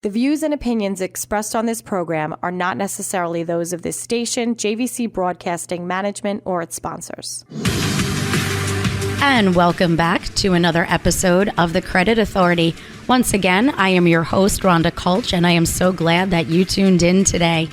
The views and opinions expressed on this program are not necessarily those of this station, JVC Broadcasting Management, or its sponsors. And welcome back to another episode of The Credit Authority. Once again, I am your host, Rhonda Kulch, and I am so glad that you tuned in today.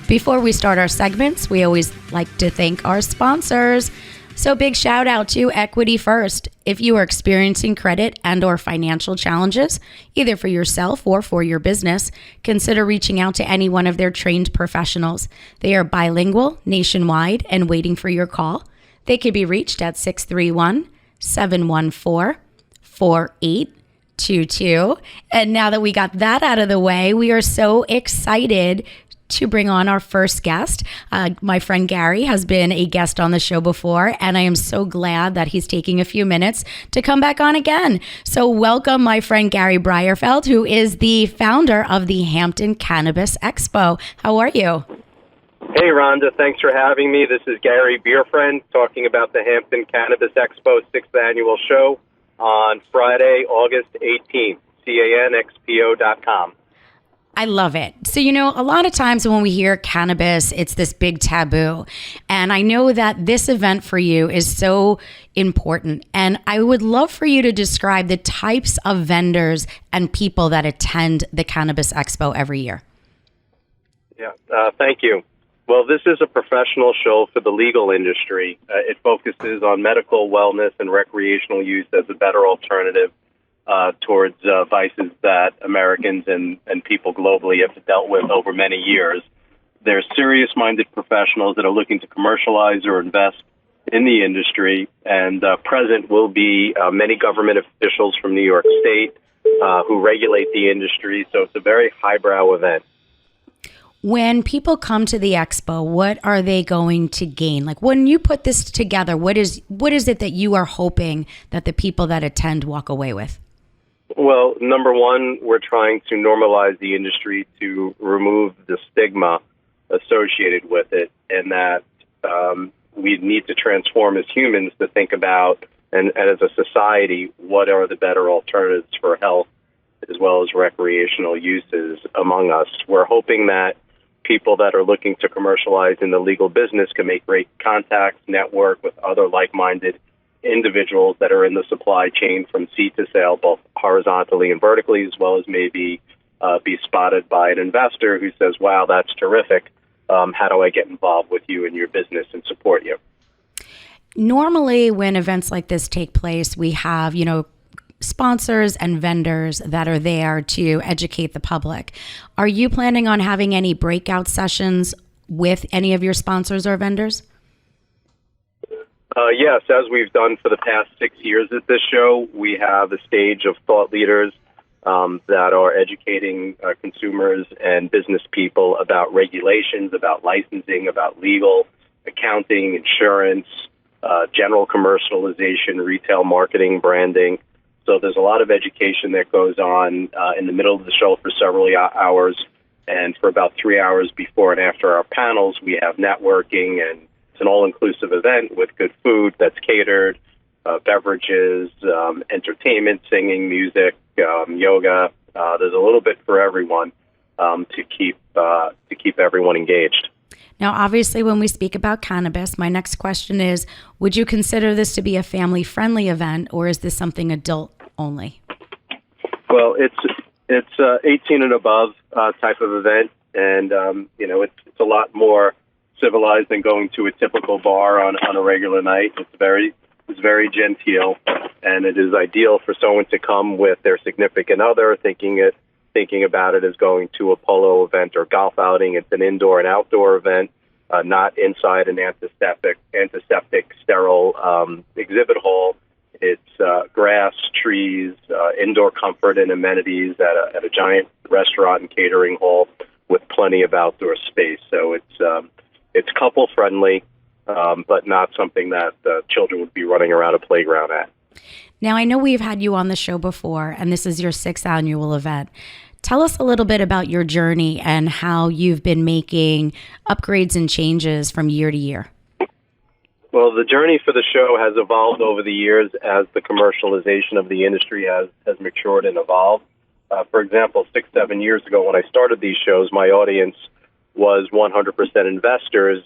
Before we start our segments, we always like to thank our sponsors. So big shout out to Equity First. If you are experiencing credit and or financial challenges, either for yourself or for your business, consider reaching out to any one of their trained professionals. They are bilingual, nationwide, and waiting for your call. They can be reached at 631-714-4822. And now that we got that out of the way, we are so excited to bring on our first guest. My friend Gary has been a guest on the show before, and I am so glad that he's taking a few minutes to come back on again. So welcome my friend Gary Bierfriend, who is the founder of the Hampton Cannabis Expo. How are you? Hey, Rhonda. Thanks for having me. This is Gary Bierfriend talking about the Hampton Cannabis Expo 6th annual show on Friday, August 18th, canxpo.com. I love it. So, a lot of times when we hear cannabis, it's this big taboo. And I know that this event for you is so important. And I would love for you to describe the types of vendors and people that attend the Cannabis Expo every year. Yeah, thank you. Well, this is a professional show for the legal industry. It focuses on medical, wellness, and recreational use as a better alternative towards vices that Americans and people globally have dealt with over many years. They're serious-minded professionals that are looking to commercialize or invest in the industry, and present will be many government officials from New York State who regulate the industry, so it's a very highbrow event. When people come to the expo, what are they going to gain? Like when you put this together, what is it that you are hoping that the people that attend walk away with? Well, number one, we're trying to normalize the industry to remove the stigma associated with it, and that we need to transform as humans to think about, and as a society, what are the better alternatives for health as well as recreational uses among us. We're hoping that people that are looking to commercialize in the legal business can make great contacts, network with other like-minded individuals that are in the supply chain from seed to sale, both horizontally and vertically, as well as maybe be spotted by an investor who says, wow, that's terrific. How do I get involved with you and your business and support you? Normally, when events like this take place, we have, sponsors and vendors that are there to educate the public. Are you planning on having any breakout sessions with any of your sponsors or vendors? Yes, as we've done for the past 6 years at this show, we have a stage of thought leaders that are educating consumers and business people about regulations, about licensing, about legal, accounting, insurance, general commercialization, retail marketing, branding. So there's a lot of education that goes on in the middle of the show for several hours. And for about 3 hours before and after our panels, we have networking, and it's an all-inclusive event with good food that's catered, beverages, entertainment, singing, music, yoga. There's a little bit for everyone to keep everyone engaged. Now, obviously, when we speak about cannabis, my next question is, would you consider this to be a family-friendly event, or is this something adult only? Well, it's 18 and above type of event, and it's a lot more civilized than going to a typical bar on a regular night. It's very genteel, and it is ideal for someone to come with their significant other, thinking about it as going to a polo event or golf outing. It's an indoor and outdoor event, not inside an antiseptic, sterile exhibit hall. It's grass, trees, indoor comfort and amenities at a giant restaurant and catering hall with plenty of outdoor space. So it's couple friendly, but not something that children would be running around a playground at. Now, I know we've had you on the show before, and this is your 6th annual event. Tell us a little bit about your journey and how you've been making upgrades and changes from year to year. Well, the journey for the show has evolved over the years as the commercialization of the industry has matured and evolved. For example, 6-7 years ago when I started these shows, my audience was 100% investors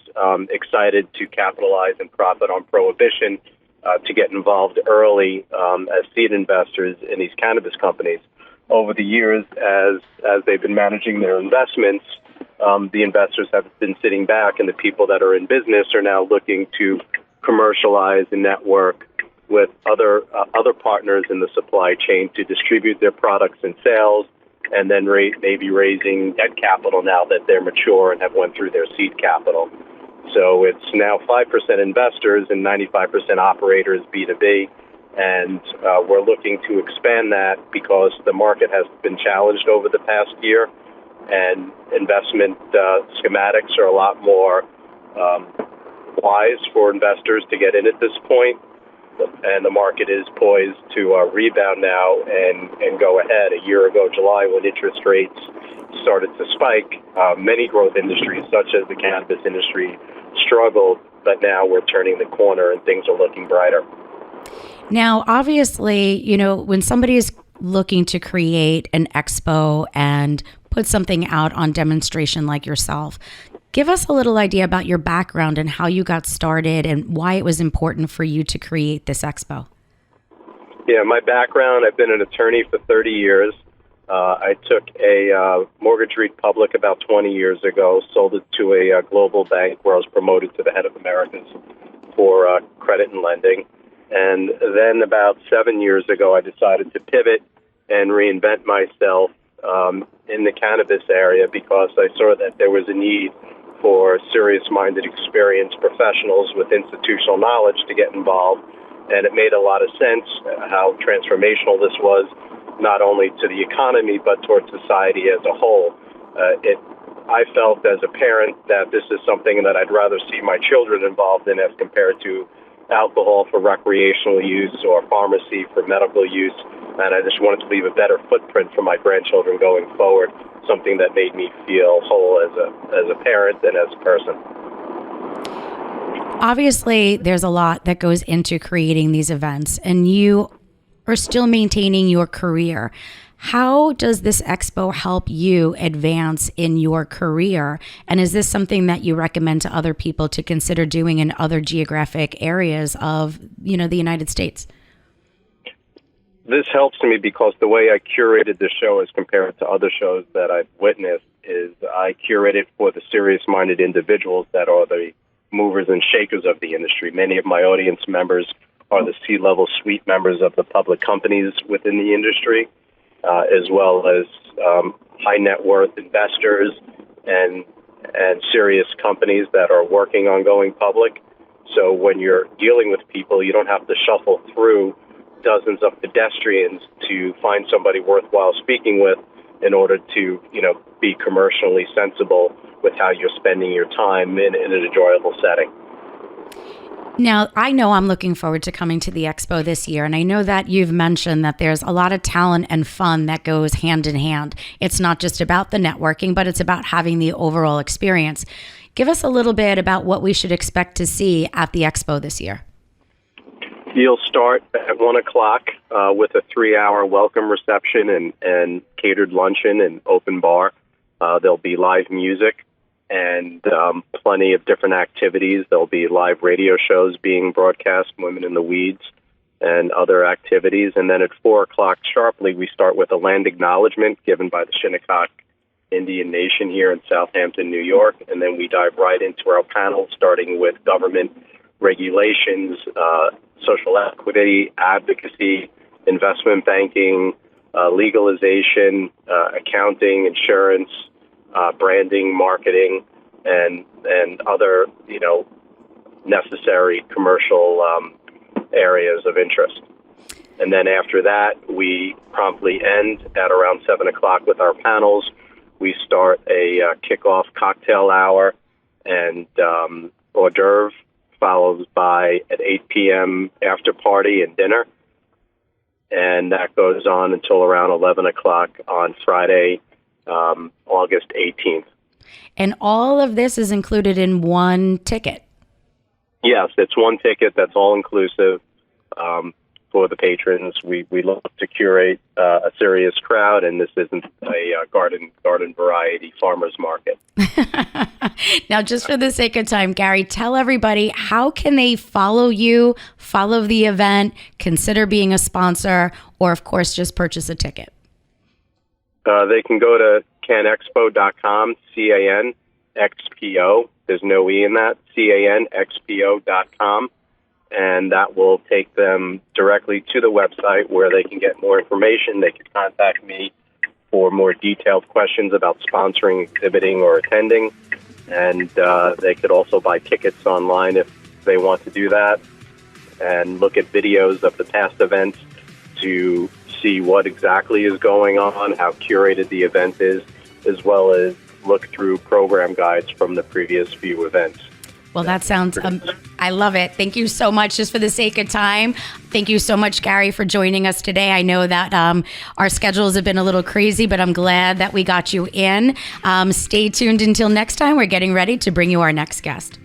excited to capitalize and profit on prohibition, to get involved early as seed investors in these cannabis companies. Over the years, as they've been managing their investments, the investors have been sitting back, and the people that are in business are now looking to commercialize and network with other partners in the supply chain to distribute their products and sales, and then maybe raising debt capital now that they're mature and have went through their seed capital. So it's now 5% investors and 95% operators B2B, and we're looking to expand that because the market has been challenged over the past year, and investment schematics are a lot more wise for investors to get in at this point, and the market is poised to rebound now and go ahead. A year ago, July, when interest rates started to spike, many growth industries, such as the cannabis industry, struggled, but now we're turning the corner and things are looking brighter. Now, obviously, when somebody is looking to create an expo and put something out on demonstration like yourself, give us a little idea about your background and how you got started and why it was important for you to create this expo. Yeah, my background, I've been an attorney for 30 years. I took a mortgage REIT public about 20 years ago, sold it to a global bank where I was promoted to the head of Americas for credit and lending. And then about 7 years ago, I decided to pivot and reinvent myself in the cannabis area because I saw that there was a need for serious-minded, experienced professionals with institutional knowledge to get involved. And it made a lot of sense how transformational this was, not only to the economy, but towards society as a whole. I felt as a parent that this is something that I'd rather see my children involved in as compared to alcohol for recreational use or pharmacy for medical use. And I just wanted to leave a better footprint for my grandchildren going forward, something that made me feel whole as a parent and as a person. Obviously, there's a lot that goes into creating these events, and you are still maintaining your career. How does this expo help you advance in your career? And is this something that you recommend to other people to consider doing in other geographic areas of, the United States? This helps me because the way I curated the show as compared to other shows that I've witnessed is I curate it for the serious-minded individuals that are the movers and shakers of the industry. Many of my audience members are the C-level suite members of the public companies within the industry, as well as high net worth investors and serious companies that are working on going public. So when you're dealing with people, you don't have to shuffle through dozens of pedestrians to find somebody worthwhile speaking with in order to, be commercially sensible with how you're spending your time in an enjoyable setting. Now, I know I'm looking forward to coming to the expo this year, and I know that you've mentioned that there's a lot of talent and fun that goes hand in hand. It's not just about the networking, but it's about having the overall experience. Give us a little bit about what we should expect to see at the expo this year. You'll start at 1 o'clock with a 3-hour welcome reception and catered luncheon and open bar. There'll be live music and plenty of different activities. There'll be live radio shows being broadcast, Women in the Weeds, and other activities. And then at 4 o'clock sharply, we start with a land acknowledgement given by the Shinnecock Indian Nation here in Southampton, New York. And then we dive right into our panel, starting with government regulations, social equity, advocacy, investment banking, legalization, accounting, insurance, branding, marketing, and other, necessary commercial areas of interest. And then after that, we promptly end at around 7 o'clock with our panels. We start a kickoff cocktail hour and hors d'oeuvre, followed by at 8 p.m. after party and dinner. And that goes on until around 11 o'clock on Friday, August 18th. And all of this is included in one ticket? Yes, it's one ticket that's all inclusive. for the patrons. We love to curate a serious crowd, and this isn't a garden variety farmers market. Now, just for the sake of time, Gary, tell everybody, how can they follow you, follow the event, consider being a sponsor, or, of course, just purchase a ticket? They can go to canexpo.com, CANXPO. There's no E in that, CANXPO.com. And that will take them directly to the website where they can get more information. They can contact me for more detailed questions about sponsoring, exhibiting, or attending. And they could also buy tickets online if they want to do that, and look at videos of the past events to see what exactly is going on, how curated the event is, as well as look through program guides from the previous few events. Well, that sounds, I love it. Thank you so much. Just for the sake of time, thank you so much, Gary, for joining us today. I know that our schedules have been a little crazy, but I'm glad that we got you in. Stay tuned until next time. We're getting ready to bring you our next guest.